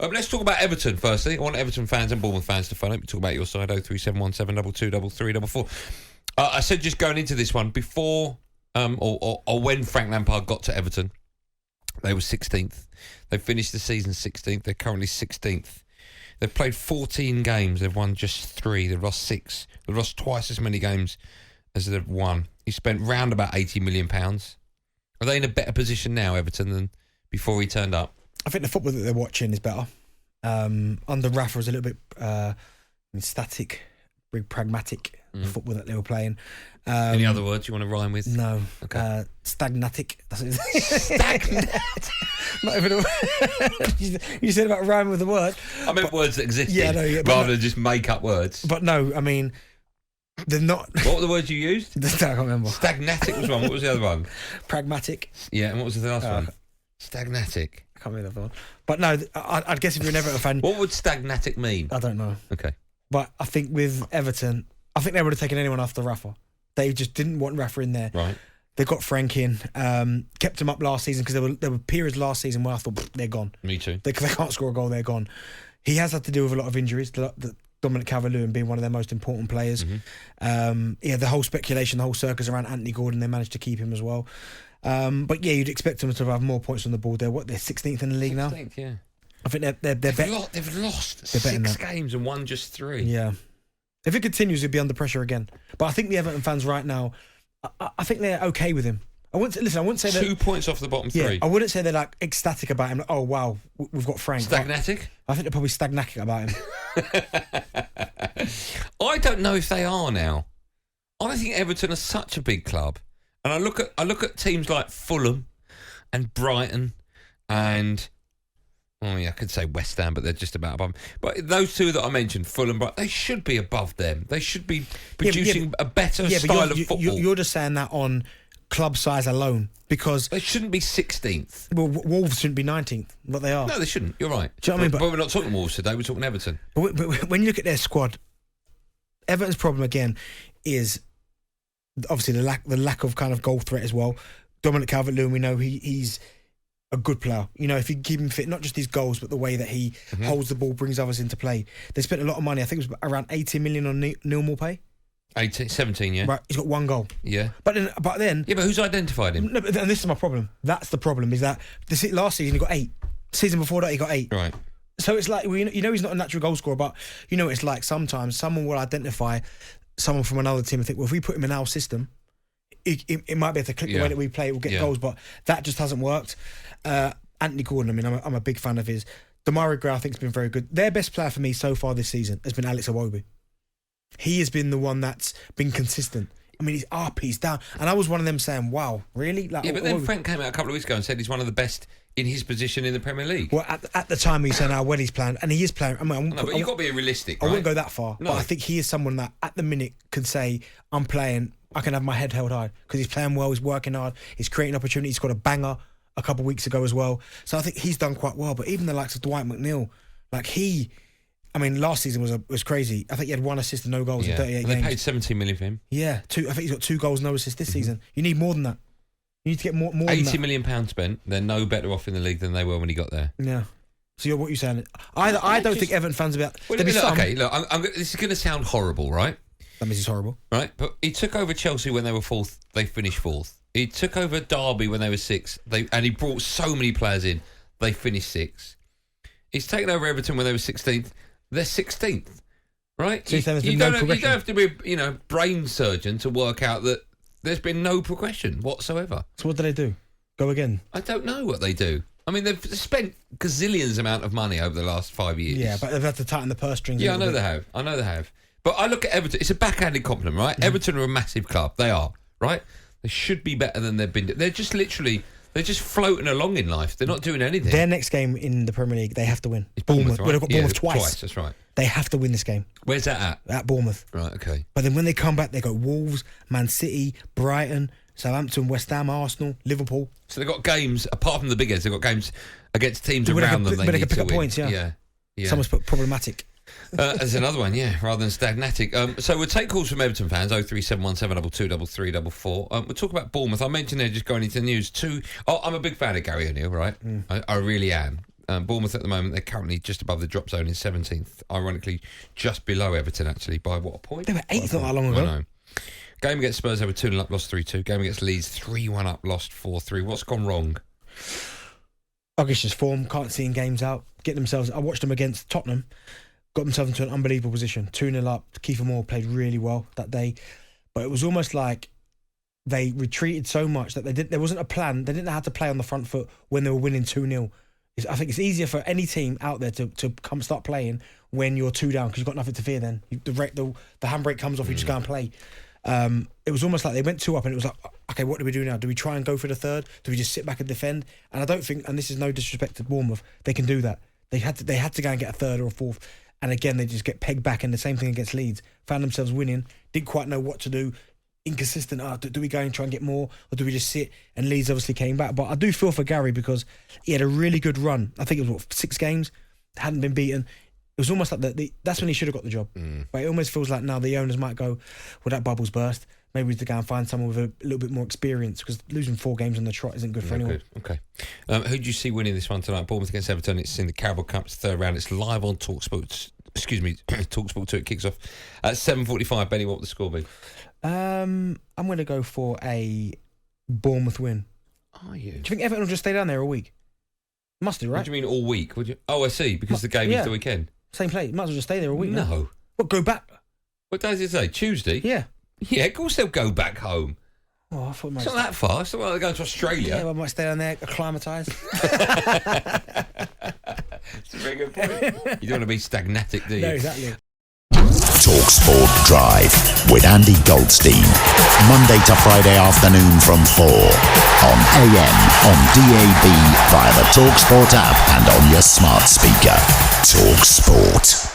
Let's talk about Everton firstly. I want Everton fans and Bournemouth fans to phone up. We talk about your side, 03717223344. I said just going into this one, before or when Frank Lampard got to Everton, they were 16th. They finished the season 16th. They're currently 16th. They've played 14 games. They've won just 3. They've lost 6. They've lost twice as many games as they've won. He spent round about £80 million. Are they in a better position now, Everton, than before he turned up? I think the football that they're watching is better. Under Rafa was a little bit static, very pragmatic, the football that they were playing. Any other words you want to rhyme with? No. Okay. Stagnatic. That's it. Stagnant? Not even a word. You said about rhyming with a word. I meant words that existed, rather than just make up words. But no, I mean, they're not... What were the words you used? I can't remember. Stagnatic was one. What was the other one? Pragmatic. Yeah, and what was the last one? Stagnatic. I can't remember that one. But no, I'd guess if you're an Everton fan... What would stagnatic mean? I don't know. Okay. But I think with Everton, I think they would have taken anyone after Rafa. They just didn't want Rafa in there. Right. They got Frank in, kept him up last season because there were periods last season where I thought, they're gone. Me too. Because they can't score a goal, they're gone. He has had to deal with a lot of injuries, the Dominic Calvert-Lewin being one of their most important players. Mm-hmm. The whole speculation, the whole circus around Anthony Gordon, they managed to keep him as well. But yeah, you'd expect them to have more points on the board. They're 16th in the league now? 16th, yeah. I think they're better. They've lost 6 games and won just 3. Yeah. If it continues, he'll be under pressure again. But I think the Everton fans right now, I think they're okay with him. I wouldn't say 2 points off the bottom 3. Yeah, I wouldn't say they're like ecstatic about him. Like, oh wow, we've got Frank. Stagnatic? I think they're probably stagnatic about him. I don't know if they are now. I think Everton are such a big club, and I look at teams like Fulham and Brighton and I could say West Ham, but they're just about above. But those two that I mentioned, Fulham, Brighton, they should be above them. They should be producing a better style of football. You're just saying that on club size alone because they shouldn't be 16th. Well, Wolves shouldn't be 19th, but they are. No, they shouldn't. You're right. Do you know what I mean? But we're not talking Wolves today. We're talking Everton. But when you look at their squad, Everton's problem again is obviously the lack of kind of goal threat as well. Dominic Calvert-Lewin, we know he's a good player. You know, if you keep him fit, not just his goals, but the way that he holds the ball, brings others into play. They spent a lot of money. I think it was around 18 million on Neil Maupay. 17, yeah. Right, he's got 1 goal. Yeah. But then... Yeah, but who's identified him? No, and this is my problem. That's the problem, is that last season he got 8. Season before that he got 8. Right. So it's like, you know he's not a natural goal scorer, but you know it's like sometimes someone will identify someone from another team and think, well, if we put him in our system, it might be able to click the way that we play, it will get goals, but that just hasn't worked. Anthony Gordon, I mean, I'm a big fan of his. Demarai Gray, I think, has been very good. Their best player for me so far this season has been Alex Iwobi. He has been the one that's been consistent. I mean, he's up, he's down. And I was one of them saying, wow, really? Like, yeah, but then Frank came out a couple of weeks ago and said he's one of the best in his position in the Premier League. Well, at the time, he said how well he's playing, and he is playing. I mean, but you've got to be realistic, right? I wouldn't go that far, but I think he is someone that at the minute can say, I'm playing, I can have my head held high, because he's playing well, he's working hard, he's creating opportunities, he's got a banger a couple of weeks ago as well. So I think he's done quite well. But even the likes of Dwight McNeil, like last season was crazy. I think he had 1 assist and no goals in 38 games. They paid 17 million for him. Yeah, I think he's got 2 goals, no assists this season. You need more than that. You need to get more than that. £80 million spent. They're no better off in the league than they were when he got there. Yeah. So what you're saying? I don't think Everton fans are about... Well, look, this is going to sound horrible, right? That means it's horrible. Right, but he took over Chelsea when they were 4th. They finished 4th. He took over Derby when they were 6th. And he brought so many players in. They finished 6th. He's taken over Everton when they were 16th. They're 16th. Right? So you don't have to be a brain surgeon to work out that there's been no progression whatsoever. So what do they do? Go again? I don't know what they do. I mean, they've spent gazillions amount of money over the last 5 years. Yeah, but they've had to tighten the purse strings. Yeah, I know they have. But I look at Everton. It's a backhanded compliment, right? Everton are a massive club. They are, right? They should be better than they've been. They're just floating along in life. They're not doing anything. Their next game in the Premier League, they have to win. It's Bournemouth, right? They've got Bournemouth twice. That's right. They have to win this game. Where's that at? At Bournemouth. Right, okay. But then when they come back, they got Wolves, Man City, Brighton, Southampton, West Ham, Arsenal, Liverpool. So they've got games, apart from the big heads, they've got games against teams around them. But they can pick up win. points, yeah. Someone's put problematic. There's another one, rather than stagnatic. So we'll take calls from Everton fans, 03717223344. We'll talk about Bournemouth. I mentioned there, just going into the news, I'm a big fan of Gary O'Neill, right? I really am. Bournemouth at the moment, they're currently just above the drop zone in 17th. Ironically, just below Everton, actually, by what, a point? They were 8th not that long ago. I know. Game against Spurs, they were 2-0 up, lost 3-2. Game against Leeds, 3-1 up, lost 4-3. What's gone wrong? I guess just form, can't see in games out. Get themselves. I watched them against Tottenham, got themselves into an unbelievable position. 2-0 up. Kiefer Moore played really well that day, but it was almost like they retreated so much that there wasn't a plan. They didn't know how to play on the front foot when they were winning 2-0. I think it's easier for any team out there to come start playing when you're 2 down because you've got nothing to fear then. The handbrake comes off, you just go and play. It was almost like they went 2 up and it was like, okay, what do we do now? Do we try and go for the third? Do we just sit back and defend? And I don't think, and this is no disrespect to Bournemouth, they can do that. They had to go and get a third or a fourth. And again, they just get pegged back. And the same thing against Leeds. Found themselves winning, didn't quite know what to do. Inconsistent. Do we go and try and get more, or do we just sit? And Leeds obviously came back. But I do feel for Gary because he had a really good run. I think it was 6 games, hadn't been beaten. It was almost like that's when he should have got the job. But it almost feels like now the owners might go, well, that bubble's burst. Maybe we need to go and find someone with a little bit more experience because losing 4 games on the trot isn't good for anyone. Good. Okay. Who do you see winning this one tonight? Bournemouth against Everton. It's in the Carabao Cup, it's 3rd round. It's live on talkSPORT. talkSPORT 2. It kicks off at 7:45. Benny, what would the score be? I'm going to go for a Bournemouth win. Are you? Do you think Everton will just stay down there all week? Must do, right? What do you mean all week? Would you? Oh, I see. Because the game is the weekend. Same place. Might as well just stay there all week. No. Now. What, go back? What day does it say? Tuesday? Yeah. Yeah, of course they'll go back home. Oh, I thought it's not that far. It's not like they're going to Australia. Yeah, I might stay down there, acclimatise. It's a very good point. You don't want to be stagnatic, do you? No, exactly. talkSPORT Drive with Andy Goldstein. Monday to Friday afternoon from 4 on AM, on DAB, via the talkSPORT app and on your smart speaker. talkSPORT.